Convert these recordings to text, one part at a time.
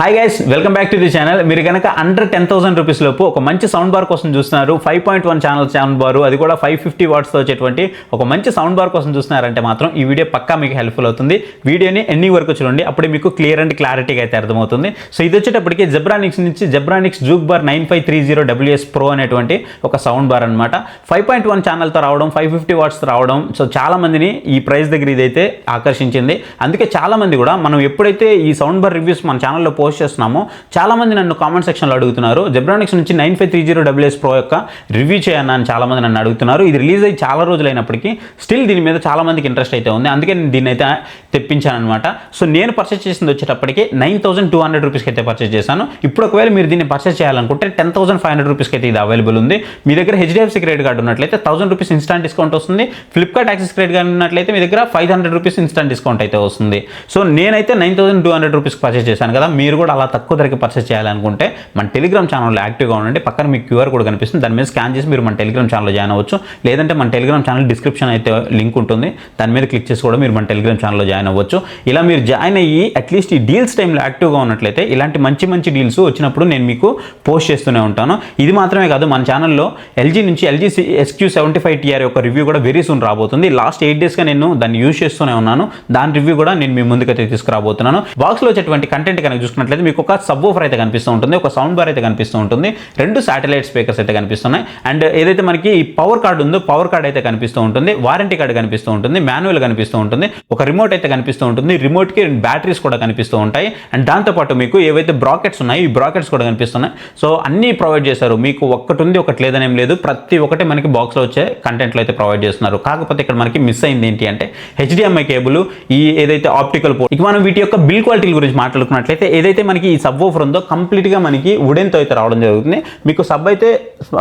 Hi guys, welcome back to the channel. మీరు కనుక under 10,000 rupees లోపు ఒక మంచి సౌండ్ బార్ కోసం చూస్తున్నారు, 5.1 ఛానల్ సౌండ్ బార్, అది కూడా 550 వాట్స్తో వచ్చేటువంటి ఒక మంచి సౌండ్ బార్ కోసం చూస్తున్నారంటే మాత్రం ఈ వీడియో పక్కా మీకు హెల్ప్ఫుల్ అవుతుంది. వీడియోని ఎండింగ్ వరకు చూడండి, అప్పుడు మీకు క్లియర్ అండ్ క్లారిటీగా అయితే అర్థమవుతుంది. సో ఇది వచ్చేటప్పటికి జెబ్రానిక్స్ నుంచి Zebronics juke bar 9530WS Pro అనేటువంటి ఒక సౌండ్ బార్ అనమాట. 5.1 ఛానల్తో రావడం, 550 వాట్స్తో రావడం, సో చాలా మందిని ఈ ప్రైస్ దగ్గర ఇదైతే ఆకర్షించింది. అందుకే చాలా మంది కూడా మనం ఎప్పుడైతే ఈ సౌండ్ బార్ రివ్యూస్ మన ఛానల్లో పోస్ట్ చేస్తున్నామో చాలా మంది నన్ను కామెంట్ సెక్షన్లో అడుగుతున్నారు, జెబ్రానిక్స్ నుంచి 9530WS Pro యొక్క రివ్యూ చేయన్నా అని చాలా మంది నన్ను అడుగుతున్నారు. ఇది రిలీజ్ అయ్యి చాలా రోజులు అయినప్పటికీ స్టిల్ దీని మీద చాలా మందికి ఇంట్రెస్ట్ అయితే ఉంది. అందుకే నేను దీన్ని అయితే తెప్పించాను అనమాట. సో నేను పర్చేస్ చేసింది వచ్చేటప్పటికి 9200 రూపీస్కి అయితే పర్చేస్ చేశాను. ఇప్పుడు ఒకవేళ మీరు దీన్ని పర్చేస్ చేయాలనుకుంటే 10,500 రూపీస్కి అయితే ఇది అవైలబుల్ ఉంది. మీ దగ్గర HDFC క్రెడిట్ కార్డు ఉన్నట్లయితే 1000 రూపీస్ ఇన్స్టాంట్ డిస్కౌంట్ వస్తుంది. ఫ్లిప్కార్ట్ యాక్సిస్ క్రెడిట్ కార్డు ఉన్నట్లయితే మీ దగ్గర 500 రూపీస్ ఇన్స్టాంట్ డిస్కౌంట్ అయితే వస్తుంది. సో నేనైతే 9200 రూపీస్కి పర్చేస్ చేశాను కదా, మీరు కూడా అలా తక్కువ ధరకి పర్చేస్ చేయాలనుకుంటే మన టెలిగ్రామ్ ఛానల్లో యాక్టివ్గా ఉండండి. పక్కన మీకు QR కోడ్ కనిపిస్తుంది, దాని మీద స్కాన్ చేసి మీరు మన టెలిగ్రామ్ ఛానల్లో జాయిన్ అవ్వచ్చు. లేదంటే మన టెలిగ్రామ్ ఛానల్ డిస్క్రిప్షన్ అయితే లింక్ ఉంటుంది, దాని మీద క్లిక్ చేసి కూడా మీరు మన టెలిగ్రామ్ ఛానల్లో జాయిన్ అవ్వచ్చు. ఇలా మీరు జాయిన్ అయ్యి అట్లీస్ట్ ఈ డీల్స్ టైంలో యాక్టివ్గా ఉన్నట్లయితే ఇలాంటి మంచి మంచి డీల్స్ వచ్చినప్పుడు నేను మీకు పోస్ట్ చేస్తూనే ఉంటాను. ఇది మాత్రమే కాదు, మన ఛానల్లో LG నుంచి LG SQ75TR యొక్క రివ్యూ కూడా వెరీ సూన్ రాబోతుంది. లాస్ట్ 8 డేస్గా నేను దాన్ని యూజ్ చేస్తూనే ఉన్నాను. దాని రివ్యూ కూడా నేను మీ ముందుకైతే తీసుకురాబోతున్నాను. బాక్స్లో వచ్చేటువంటి కంటెంట్ కనుక చూసుకున్నట్లయితే మీకు ఒక సబ్ వూఫర్ అయితే కనిపిస్తూ ఉంటుంది, ఒక సౌండ్ బార్ అయితే కనిపిస్తూ ఉంటుంది, 2 శాటిలైట్ స్పీకర్స్ అయితే కనిపిస్తున్నాయి. అండ్ ఏదైతే మనకి పవర్ కార్డు ఉందో పవర్ కార్డ్ అయితే కనిపిస్తూ ఉంటుంది, వారంటీ కార్డు కనిపిస్తూ ఉంటుంది, మాన్యువల్ కనిపిస్తూ ఉంటుంది, ఒక రిమోట్ అయితే కనిపిస్తూ ఉంటుంది, రిమోట్కి బ్యాటరీస్ కూడా కనిపిస్తూ ఉంటాయి. అండ్ దాంతోపాటు మీకు ఏవైతే బ్రాకెట్స్ ఉన్నాయో ఈ బ్రాకెట్స్ కూడా కనిపిస్తున్నాయి. సో అన్నీ ప్రొవైడ్ చేశారు. మీకు ఒక్కటి ఉంది ఒకటి లేదనేం లేదు, ప్రతి ఒక్కటి మనకి బాక్స్లో వచ్చే కంటెంట్లో అయితే ప్రొవైడ్ చేస్తున్నారు. కాకపోతే ఇక్కడ మనకి మిస్ అయింది ఏంటి అంటే HDMI కేబుల్, ఈ ఏదైతే ఆప్టికల్ పోర్ట్. ఇక మనం వీటి యొక్క బిల్ క్వాలిటీ గురించి మాట్లాడుకున్నట్లయితే ఏదైతే మనకి ఈ సబ్ వూఫర్ ఉందో కంప్లీట్గా మనకి వుడెన్తో అయితే రావడం జరుగుతుంది. మీకు సబ్ అయితే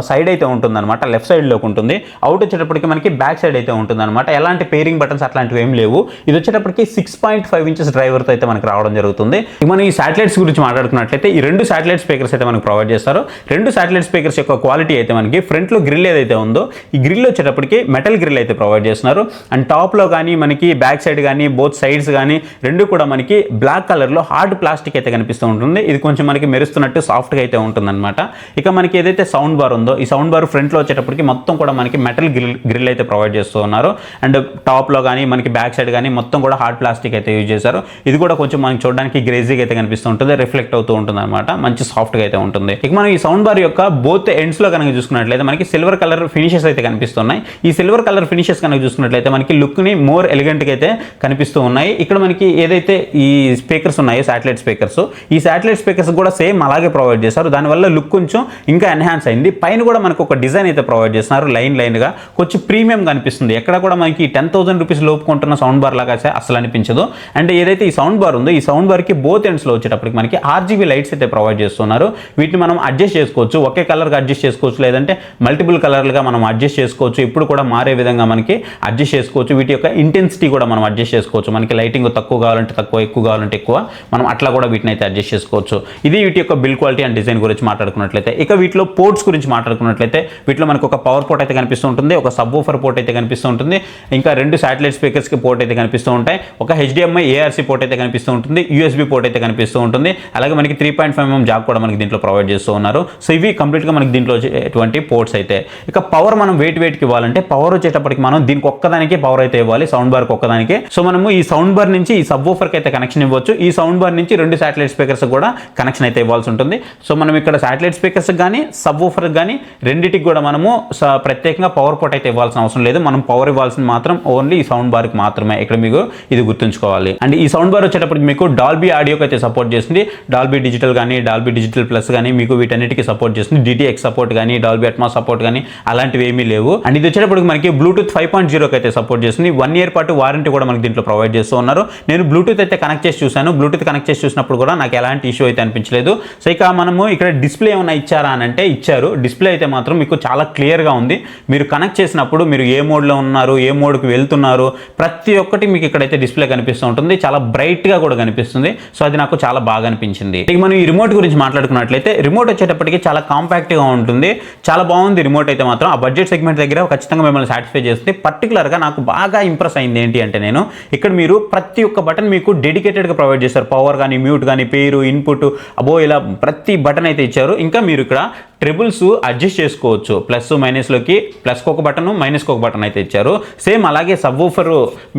సైడ్ అయితే ఉంటుంది అనమాట, లెఫ్ట్ సైడ్లోకి ఉంటుంది. అవుట్ వచ్చేటప్పటికి మనకి బ్యాక్ సైడ్ అయితే ఉంటుంది అనమాట. ఎలాంటి పేరింగ్ బటన్స్ అట్లాంటివి ఏం లేవు. ఇది వచ్చేటప్పటికి 6.5 ఇంచెస్ డ్రైవర్తో అయితే మనకి రావడం జరుగుతుంది. ఇక మనం ఈ శాటిలైట్స్ గురించి మాట్లాడుకున్నట్లయితే ఈ 2 శాటిలైట్ స్పీకర్స్ అయితే మనకి ప్రొవైడ్ చేస్తారు. 2 శాటిలైట్ స్పీకర్స్ యొక్క క్వాలిటీ అయితే మనకి ఫ్రంట్లో గ్రిల్ ఏదైతే ఉందో ఈ గ్రిల్ వచ్చేటప్పటికి మెటల్ గ్రిల్ అయితే ప్రొవైడ్ చేస్తున్నారు. అండ్ టాప్లో కానీ మనకి బ్యాక్ సైడ్ కానీ బోత్ సైడ్స్ కానీ 2 కూడా మనకి బ్లాక్ కలర్లో హార్డ్ ప్లాస్టిక్ అయితే కనిపిస్తూ ఉంటుంది. ఇది కొంచెం మనకి మెరుస్తున్నట్టు సాఫ్ట్గా అయితే ఉంటుందన్నమాట. ఇక మనకి ఏదైతే సౌండ్ బార్ ఉందో ఈ సౌండ్ బార్ ఫ్రంట్లో వచ్చేటప్పటికి మొత్తం కూడా మనకి మెటల్ గ్రిల్ అయితే ప్రొవైడ్ చేస్తూ ఉన్నారు. అండ్ టాప్లో కానీ మనకి బ్యాక్ సైడ్ కానీ మొత్తం కూడా హార్డ్ ప్లాస్టిక్ అయితే యూజ్ చేశారు. ఇది కూడా కొంచెం మనకి చూడడానికి గ్రేజీగా అయితే కనిపిస్తూ ఉంటుంది, రిఫ్లెక్ట్ అవుతూ ఉంటుంది అనమాట, మంచి సాఫ్ట్గా అయితే ఉంటుంది. ఇక మనం ఈ సౌండ్ బార్ యొక్క బోత్ ఎండ్స్లో కనుక చూసుకున్నట్లయితే మనకి సిల్వర్ కలర్ ఫినిషెస్ అయితే కనిపిస్తున్నాయి. ఈ సిల్వర్ కలర్ ఫినిషెస్ కనుక చూసుకున్నట్లయితే మనకి లుక్ని మోర్ ఎలిగెంట్గా అయితే కనిపిస్తూ ఉన్నాయి. ఇక్కడ మనకి ఏదైతే ఈ స్పీకర్స్ ఉన్నాయో శాటిలైట్ స్పీకర్స్, ఈ శాటిలైట్ స్పీకర్స్ కూడా సేమ్ అలాగే ప్రొవైడ్ చేశారు. దానివల్ల లుక్ కొంచెం ఇంకా ఎన్హాన్స్ అయింది. పైన కూడా మనకు ఒక డిజైన్ అయితే ప్రొవైడ్ చేస్తున్నారు, లైన్గా కొంచెం ప్రీమియం కనిపిస్తుంది. ఎక్కడ కూడా మనకి 10,000 రూపీస్ లోపు కొంటున్న సౌండ్ బార్ లాగా అసలు అనిపించదు. అండ్ ఏదైతే ఈ సౌండ్ బార్ ఉందో ఈ సౌండ్ బార్కి బోత్ ఎండ్స్లో వచ్చేటప్పటికి మనకి RGB లైట్స్ అయితే ప్రొవైడ్ చేస్తున్నారు. వీటిని మనం అడ్జస్ట్ చేసుకోవచ్చు, ఒకే కలర్గా అడ్జస్ట్ చేసుకోవచ్చు, లేదంటే మల్టిపుల్ కలర్లుగా మనం అడ్జస్ట్ చేసుకోవచ్చు. ఇప్పుడు కూడా మారే విధంగా మనకి అడ్జస్ట్ చేసుకోవచ్చు. వీటి యొక్క ఇంటెన్సిటీ కూడా మనం అడ్జస్ట్ చేసుకోవచ్చు. మనకి లైటింగ్ తక్కువ కావాలంటే తక్కువ, ఎక్కువ కావాలంటే ఎక్కువ, మనం అట్లా కూడా వీటిని అయితే అడ్జస్ట్ చేసుకోవచ్చు. ఇది వీటి యొక్క బిల్ క్వాలిటీ అండ్ డిజైన్ గురించి మాట్లాడుకున్నట్లయితే. ఇక వీటిలో పోర్ట్స్ గురించి మాట్లాడుకున్నట్లయితే వీటిలో మనకు ఒక పవర్ పోర్ట్ అయితే కనిపిస్తూ ఉంటుంది, ఒక సబ్ వూఫర్ పోర్ట్ అయితే కనిపిస్తూ ఉంటుంది, ఇంకా 2 శాటిలైట్ స్పీకర్స్కి పోర్ట్ అయితే కనిపిస్తూ ఉంటాయి, ఒక HDMI ARC పోర్ట్ అయితే కనిపిస్తూ ఉంటుంది, USB పోర్ట్ అయితే కనిపిస్తూ ఉంటుంది. అలాగే మనకి 3.5mm జాక్ కూడా మనకి దీంట్లో ప్రొవైడ్ చేస్తూ ఉన్నారు. సో ఇవి కంప్లీట్గా మనకి దీంట్లో వచ్చేటువంటి పోర్ట్స్ అయితే. ఇక పవర్ మనం వెయిట్కి ఇవ్వాలంటే పవర్ వచ్చేటప్పటికి మనం దీనికి ఒక్కదానికి పవర్ అయితే ఇవ్వాలి, సౌండ్ బార్కి ఒక్కదానికి. సో మనము ఈ సౌండ్ బార్ నుంచి ఈ సబ్ వూఫర్కి అయితే కనెక్షన్ ఇవ్వచ్చు, ఈ సౌండ్ బార్ నుంచి 2 శాటిలైట్ స్పీకర్స్ కూడా కనెక్షన్ అయితే ఇవ్వాల్సి ఉంటుంది. సో మనం ఇక్కడ శాటిలైట్ స్పీకర్స్ కానీ సబ్ వూఫర్కి కానీ రెండింటికి కూడా మనము ప్రత్యేకంగా పవర్ పోర్ట్ అయితే ఇవ్వాల్సిన అవసరం లేదు. మనం పవర్ ఇవ్వాల్సింది మాత్రం ఓన్లీ ఈ సౌండ్ బార్కి మాత్రమే. ఇక్కడ మీకు ఇది గుర్తుంచుకోవాలి. అండ్ ఈ సౌండ్ బార్ వచ్చేటప్పటికి మీకు డాల్బీ ఆడియోకి అయితే సపోర్ట్ చేస్తుంది, డాల్బీ డిజిటల్ కానీ డాల్బీ డిజిటల్ ప్లస్ కానీ మీకు వీటన్నిటికీ సపోర్ట్ చేస్తుంది. DTX సపోర్ట్ కానీ డాల్బీ అట్మాస్ సపోర్ట్ కానీ అలాంటివి ఏమీ లేవు. అండ్ ఇది వచ్చేటప్పటికి మనకి బ్లూటూత్ 5.0కి అయితే సపోర్ట్ చేస్తుంది. 1 year పాటు వారంటీ కూడా మనకి దీంట్లో ప్రొవైడ్ చేస్తూ ఉన్నారు. నేను బ్లూటూత్ అయితే కనెక్ట్ చేసి చూశాను, బ్లూటూత్ కనెక్ట్ చేసి చూసినప్పుడు కూడా నాకు ఎలాంటి ఇష్యూ అయితే అనిపించలేదు. సో ఇక మనము ఇక్కడ డిస్ప్లే ఏమైనా ఇచ్చారా అని అంటే ఇచ్చారు. డిస్ప్లే అయితే మాత్రం మీకు చాలా క్లియర్గా ఉంది. మీరు కనెక్ట్ చేసినప్పుడు మీరు ఏ మోడ్లో ఉన్నారు, ఏ మోడ్కి వెళ్తున్నారు, ప్రతి ఒక్కటి మీకు ఇక్కడైతే డిస్ప్లే కనిపిస్తూ ఉంటుంది. చాలా బ్రైట్గా కూడా కనిపిస్తుంది. సో అది నాకు చాలా బాగా అనిపించింది. ఇక మనం ఈ రిమోట్ గురించి మాట్లాడుకున్నట్లయితే రిమోట్ వచ్చేటప్పటికి చాలా కాంపాక్ట్గా ఉంటుంది, చాలా బాగుంది రిమోట్ అయితే మాత్రం. ఆ బడ్జెట్ సెగ్మెంట్ దగ్గర ఖచ్చితంగా మిమ్మల్ని సాటిస్ఫై చేస్తుంది. పర్టికులర్గా నాకు బాగా ఇంప్రెస్ అయింది ఏంటి అంటే, నేను ఇక్కడ మీరు ప్రతి ఒక్క బటన్ మీకు డెడికేటెడ్గా ప్రొవైడ్ చేస్తారు. పవర్ కానీ, మ్యూట్ కానీ, పేరు, ఇన్పుట్, అబో ఇలా ప్రతి బటన్ అయితే ఇచ్చారు. ఇంకా మీరు ఇక్కడ ట్రిబుల్స్ అడ్జస్ట్ చేసుకోవచ్చు. ప్లస్ మైనస్లోకి ప్లస్కి ఒక బటన్, మైనస్కి ఒక బటన్ అయితే ఇచ్చారు. సేమ్ అలాగే సబ్ ఊఫర్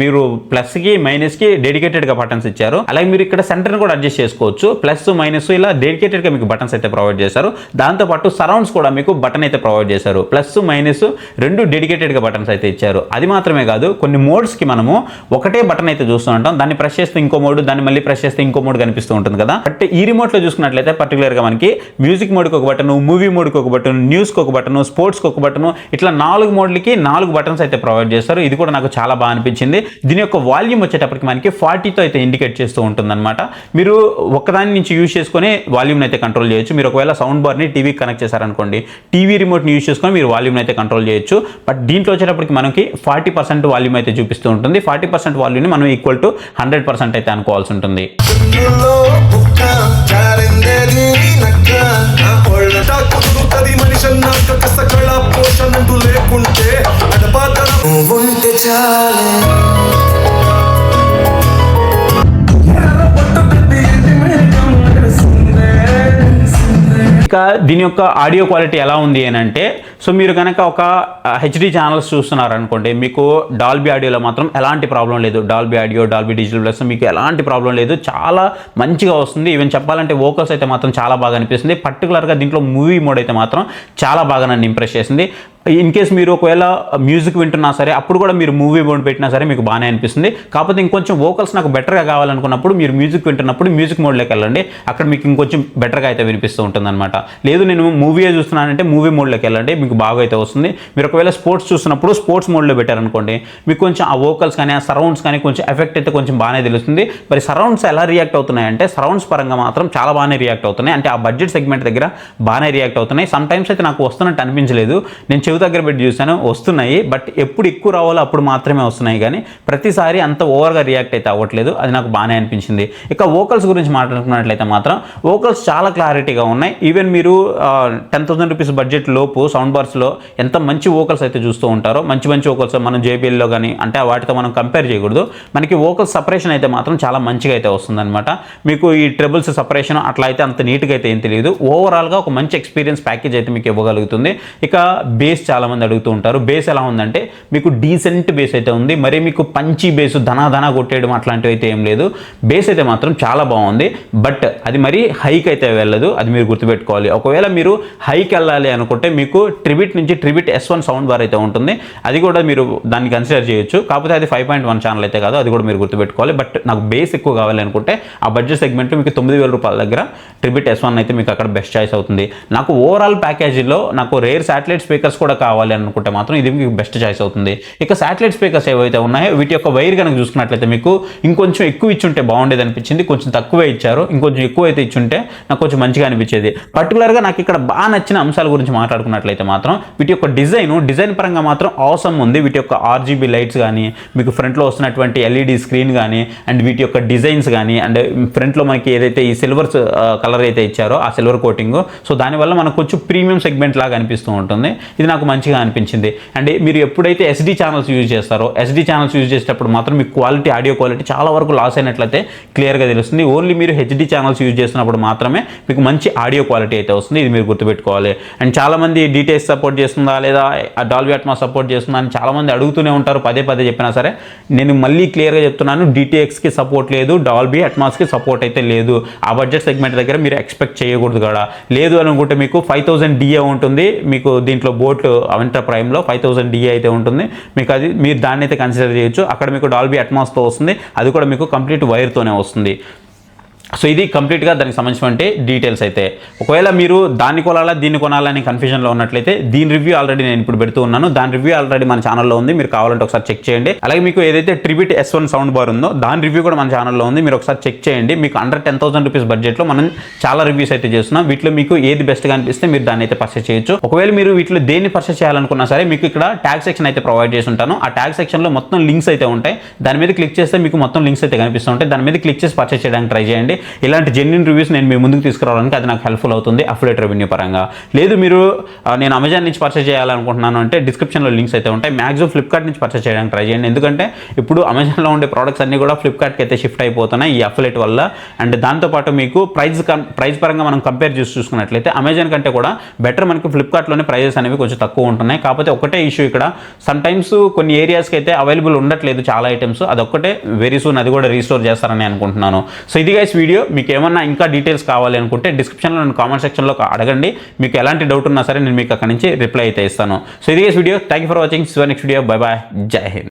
మీరు ప్లస్కి మైనస్కి డెడికేటెడ్గా బటన్స్ ఇచ్చారు. అలాగే మీరు ఇక్కడ సెంటర్ని కూడా అడ్జస్ట్ చేసుకోవచ్చు. ప్లస్ మైనస్ ఇలా డెడికేటెడ్గా మీకు బటన్స్ అయితే ప్రొవైడ్ చేశారు. దాంతోపాటు సరౌండ్స్ కూడా మీకు బటన్ అయితే ప్రొవైడ్ చేశారు. ప్లస్ మైనస్ రెండు డెడికేటెడ్గా బటన్స్ అయితే ఇచ్చారు. అది మాత్రమే కాదు, కొన్ని మోడ్స్కి మనము ఒకటే బటన్ అయితే చూస్తూ ఉంటాం. దాన్ని ప్రెస్ చేస్తే ఇంకో మోడ్, దాన్ని మళ్ళీ ప్రెస్ చేస్తే ఇంకో మోడ్ కనిపిస్తూ ఉంటుంది కదా. బట్ ఈ రిమోట్లో చూసుకున్నట్లయితే పర్టికులర్గా మనకి మ్యూజిక్ మోడ్కి ఒక బటన్, మూవీ మోడ్కి ఒక బటన్, న్యూస్కి ఒక బటన్, స్పోర్ట్స్కి ఒక బటన్, ఇట్లా 4 మోడ్లకి 4 బటన్స్ అయితే ప్రొవైడ్ చేస్తారు. ఇది కూడా నాకు చాలా బాగా అనిపించింది. దీని యొక్క వాల్యూమ్ వచ్చేటప్పటికి మనకి 40తో అయితే ఇండికేట్ చేస్తూ ఉంటుందన్నమాట. మీరు ఒకదాని నుంచి యూజ్ చేసుకొని వాల్యూమ్ని అయితే కంట్రోల్ చేయొచ్చు. మీరు ఒకవేళ సౌండ్ బార్ని టీవీకి కనెక్ట్ చేశారనుకోండి, టీవీ రిమోట్ని యూజ్ చేసుకొని మీరు వాల్యూమ్ని అయితే కంట్రోల్ చేయొచ్చు. బట్ దీంట్లో వచ్చేటప్పటికి మనకి 40% వాల్యూమ్ అయితే చూపిస్తూ ఉంటుంది. 40% వాల్యూమ్ని మనం ఈక్వల్ టు 100% అయితే అనుకోవాల్సి ఉంటుంది. ఇక దీని యొక్క ఆడియో క్వాలిటీ ఎలా ఉంది అని అంటే, సో మీరు కనుక ఒక హెచ్డి ఛానల్స్ చూస్తున్నారనుకోండి, మీకు డాల్బీ ఆడియోలో మాత్రం ఎలాంటి ప్రాబ్లం లేదు. Dolby audio, Dolby digital plus మీకు ఎలాంటి ప్రాబ్లం లేదు, చాలా మంచిగా వస్తుంది. ఈవెన్ చెప్పాలంటే వోకల్స్ అయితే మాత్రం చాలా బాగా అనిపిస్తుంది. పర్టికులర్గా దీంట్లో మూవీ మోడ్ అయితే మాత్రం చాలా బాగా నన్ను ఇంప్రెస్ చేసింది. ఇన్ కేస్ మీరు ఒకవేళ మ్యూజిక్ వింటున్నా సరే అప్పుడు కూడా మీరు మూవీ మోడ్ పెట్టినా సరే మీకు బాగానే అనిపిస్తుంది. కాకపోతే ఇంకొంచెం వోకల్స్ నాకు బెటర్గా కావాలనుకున్నప్పుడు మీరు మ్యూజిక్ వింటున్నప్పుడు మ్యూజిక్ మోడ్లోకి వెళ్ళండి. అక్కడ మీకు ఇంకొంచెం బెటర్గా అయితే వినిపిస్తూ ఉంటుంది అనమాట. లేదు నేను మూవీయే చూస్తున్నానంటే మూవీ మోడ్లోకి వెళ్ళండి, మీకు బాగా అయితే వస్తుంది. మీరు ఒకవేళ స్పోర్ట్స్ చూస్తున్నప్పుడు స్పోర్ట్స్ మోడ్లో పెట్టారనుకోండి, మీకు కొంచెం ఆ వోకల్స్ కానీ ఆ సరౌండ్స్ కానీ కొంచెం ఎఫెక్ట్ అయితే కొంచెం బాగానే తెలుస్తుంది. మరి సరౌండ్స్ ఎలా రియాక్ట్ అవుతున్నాయంటే సరౌండ్స్ పరంగా మాత్రం చాలా బాగానే రియాక్ట్ అవుతున్నాయి. అంటే ఆ బడ్జెట్ సెగ్మెంట్ దగ్గర బాగానే రియాక్ట్ అవుతున్నాయి. సమ్ టైమ్స్ అయితే నాకు వస్తున్నట్టు అనిపించలేదు. నేను చెవి దగ్గర పెట్టి చూసాను, వస్తున్నాయి. బట్ ఎప్పుడు ఎక్కువ రావాలో అప్పుడు మాత్రమే వస్తున్నాయి, కానీ ప్రతిసారి అంత ఓవర్గా రియాక్ట్ అయితే అవ్వట్లేదు. అది నాకు బాగానే అనిపించింది. ఇక వోకల్స్ గురించి మాట్లాడుకున్నట్లయితే మాత్రం వోకల్స్ చాలా క్లారిటీగా ఉన్నాయి. ఈవెన్ మీరు 10,000 రూపీస్ బడ్జెట్ లోపు సౌండ్ బార్స్లో ఎంత మంచి వోకల్స్ అయితే చూస్తూ ఉంటారో, మంచి మంచి వోకల్స్ మనం జేబీఎల్లో కానీ అంటే వాటితో మనం కంపేర్ చేయకూడదు. మనకి వోకల్స్ సపరేషన్ అయితే మాత్రం చాలా మంచిగా అయితే వస్తుందన్నమాట. మీకు ఈ ట్రిబుల్స్ సపరేషన్ అట్లా అయితే అంత నీట్గా అయితే ఏం తెలియదు. ఓవరాల్గా ఒక మంచి ఎక్స్పీరియన్స్ ప్యాకేజ్ అయితే మీకు ఇవ్వగలుగుతుంది. ఇక బేస్ చాలామంది అడుగుతూ ఉంటారు, బేస్ ఎలా ఉందంటే మీకు డీసెంట్ బేస్ అయితే ఉంది. మరి మీకు పంచి బేస్ ధనా కొట్టేయడం అట్లాంటివి అయితే ఏం లేదు. బేస్ అయితే మాత్రం చాలా బాగుంది. బట్ అది మరి హైక్ అయితే వెళ్ళదు, అది మీరు గుర్తుపెట్టుకోవాలి. ఒకవేళ మీరు హైకి వెళ్ళాలి అనుకుంటే మీకు ట్రిబిట్ నుంచి ట్రిబిట్ S1 సౌండ్ బార్ అయితే ఉంటుంది. అది కూడా మీరు దాన్ని కన్సిడర్ చేయొచ్చు. కాకపోతే అది 5.1 ఛానల్ అయితే కాదు, అది కూడా మీరు గుర్తుపెట్టుకోవాలి. బట్ నాకు బేస్ ఎక్కువ కావాలి అనుకుంటే ఆ బడ్జెట్ సెగ్మెంట్లో మీకు 9,000 రూపాయల దగ్గర ట్రిబిట్ S1 అయితే మీకు అక్కడ బెస్ట్ చాయిస్ అవుతుంది. నాకు ఓవరాల్ ప్యాకేజీలో నాకు రేర్ శాటిలైట్ స్పీకర్స్ కూడా కావాలి అనుకుంటే మాత్రం ఇది మీకు బెస్ట్ చాయిస్ అవుతుంది. ఇక శాటిలైట్ స్పీకర్స్ ఏవైతే ఉన్నాయో వీటి యొక్క వైర్ కనుక చూసుకున్నట్లయితే మీకు ఇంకొంచెం ఎక్కువ ఇచ్చుంటే బాగుండేది అనిపించింది. కొంచెం తక్కువే ఇచ్చారు, ఇంకొంచెం ఎక్కువ అయితే ఇచ్చుంటే నాకు కొంచెం మంచిగా అనిపించేది. పర్టికులర్గా నాకు ఇక్కడ బాగా నచ్చిన అంశాల గురించి మాట్లాడుకున్నట్లయితే మాత్రం వీటి యొక్క డిజైన్ పరంగా మాత్రం అవసరం ఉంది. వీటి యొక్క RGB లైట్స్ కానీ, మీకు ఫ్రంట్లో వస్తున్నటువంటి LED స్క్రీన్ కానీ, అండ్ వీటి యొక్క డిజైన్స్ కానీ, అండ్ ఫ్రంట్లో మనకి ఏదైతే ఈ సిల్వర్ కలర్ అయితే ఇచ్చారో ఆ సిల్వర్ కోటింగ్, సో దానివల్ల మనకు కొంచెం ప్రీమియం సెగ్మెంట్ లాగా అనిపిస్తూ ఉంటుంది. ఇది నాకు మంచిగా అనిపించింది. అండ్ మీరు ఎప్పుడైతే SD ఛానల్స్ యూజ్ చేస్తారో, SD ఛానల్స్ యూజ్ చేసేటప్పుడు మాత్రం మీకు క్వాలిటీ, ఆడియో క్వాలిటీ చాలా వరకు లాస్ అయినట్లయితే క్లియర్గా తెలుస్తుంది. ఓన్లీ మీరు HD ఛానల్స్ యూజ్ చేస్తున్నప్పుడు మాత్రమే మీకు మంచి ఆడియో క్వాలిటీ అయితే వస్తుంది. ఇది మీరు గుర్తుపెట్టుకోవాలి. అండ్ చాలామంది DTS సపోర్ట్ చేస్తుందా లేదా డాల్బీ అట్మాస్ సపోర్ట్ చేస్తుందా అని చాలామంది అడుగుతూనే ఉంటారు. పదే చెప్పినా సరే నేను మళ్ళీ క్లియర్గా చెప్తున్నాను, DTXకి సపోర్ట్ లేదు, డాల్బీ అట్మాస్కి సపోర్ట్ అయితే లేదు. ఆ బడ్జెట్ సెగ్మెంట్ దగ్గర మీరు ఎక్స్పెక్ట్ చేయకూడదు కూడా. లేదు అనుకుంటే మీకు 5000 DA ఉంటుంది. మీకు దీంట్లో బోట్ అవంటర్ ప్రైమ్లో 5000 DA అయితే ఉంటుంది. మీకు అది మీరు దాన్ని అయితే కన్సిడర్ చేయొచ్చు. అక్కడ మీకు డాల్బీ అట్మాస్తో వస్తుంది, అది కూడా మీకు కంప్లీట్ వైర్తోనే వస్తుంది. సో ఇది కంప్లీట్గా దానికి సంబంధించినటువంటి డీటెయిల్స్ అయితే. ఒకవేళ మీరు దాన్ని కొనాలా దీన్ని కొనాలని కన్ఫ్యూజన్లో ఉన్నట్లయితే దీని రివ్యూ ఆల్రెడీ నేను ఇప్పుడు పెడుతూ ఉన్నాను. దాని రివ్యూ ఆల్రెడీ మన ఛానల్లో ఉంది, మీరు కావాలంటే ఒకసారి చెక్ చేయండి. అలాగే మీకు ఏదైతే ట్రిబిట్ S1 సౌండ్ బార్ ఉందో దాని రివ్యూ కూడా మన ఛానల్లో ఉంది, మీరు ఒకసారి చెక్ చేయండి. మీకు అండర్ 10,000 రూపీస్ బడ్జెట్లో మనం చాలా రివ్యూస్ అయితే చేస్తున్నాం. వీటిలో మీకు ఏది బెస్ట్గా అనిపిస్తే మీరు దాన్ని అయితే పర్చేస్ చేయొచ్చు. ఒకవేళ మీరు వీటిలో దేన్ని పర్చేస్ చేయాలనుకున్నా సరే మీకు ఇక్కడ ట్యాగ్ సెక్షన్ అయితే ప్రొవైడ్ చేసి ఉంటాను. ఆ ట్యాగ్ సెక్షన్లో మొత్తం లింక్స్ అయితే ఉంటాయి. దాని మీద క్లిక్ చేస్తే మీకు మొత్తం లింక్స్ అయితే కనిపిస్తూ ఉంటాయి. దాని మీద క్లిక్ చేసి పర్చేస్ చేయడానికి ట్రై చేయండి. ఇలాంటి జెన్యున్ రివ్యూస్ నేను మీ ముందుకు తీసుకురావడానికి అది నాకు హెల్ప్ఫుల్ అవుతుంది అఫిలియేట్ రెవెన్యూ పరంగా. లేదు మీరు నేను అమెజాన్ నుంచి పర్చేస్ చేయాలనుకుంటున్నాను అంటే డిస్క్రిప్షన్లో లింక్స్ అయితే ఉంటాయి. మ్యాక్సిమం ఫ్లిప్కార్ట్ నుంచి పర్చేస్ చేయడానికి ట్రై చేయండి. ఎందుకంటే ఇప్పుడు అమెజాన్లో ఉండే ప్రోడక్ట్స్ అన్ని కూడా ఫ్లిప్కార్ట్కి అయితే షిఫ్ట్ అయిపోతున్నాయి ఈ అఫిలియేట్ వల్ల. అండ్ దాంతోపాటు మీకు ప్రైస్ పరంగా మనం కంపేర్ చేసి చూసుకున్నట్లయితే అమెజాన్ కంటే కూడా బెటర్ మనకి ఫ్లిప్కార్ట్లోనే ప్రైజెస్ అనేవి కొంచెం తక్కువ ఉంటున్నాయి. కాకపోతే ఒకటే ఇష్యూ ఇక్కడ, సమ్ టైమ్స్ కొన్ని ఏరియాస్కి అయితే అవైలబుల్ ఉండట్లేదు చాలా ఐటమ్స్. అదొక్కటే వెరీ సూన్ అది కూడా రీస్టోర్ చేస్తారని అనుకుంటున్నాను. సో ఇది గైస్ వీడియో. మీకు ఏమన్నా ఇంకా డీటెయిల్స్ కావాలి అనుకుంటే డిస్క్రిప్షన్లో నేను కామెంట్ సెక్షన్లో అడగండి. మీకు ఎలాంటి డౌట్ ఉన్నా సరే నేను మీకు అక్కడ నుంచి రిప్లై అయితే ఇస్తాను. సో ఇది guys video. Thank you for watching. Next video. Bye bye. జై హింద్.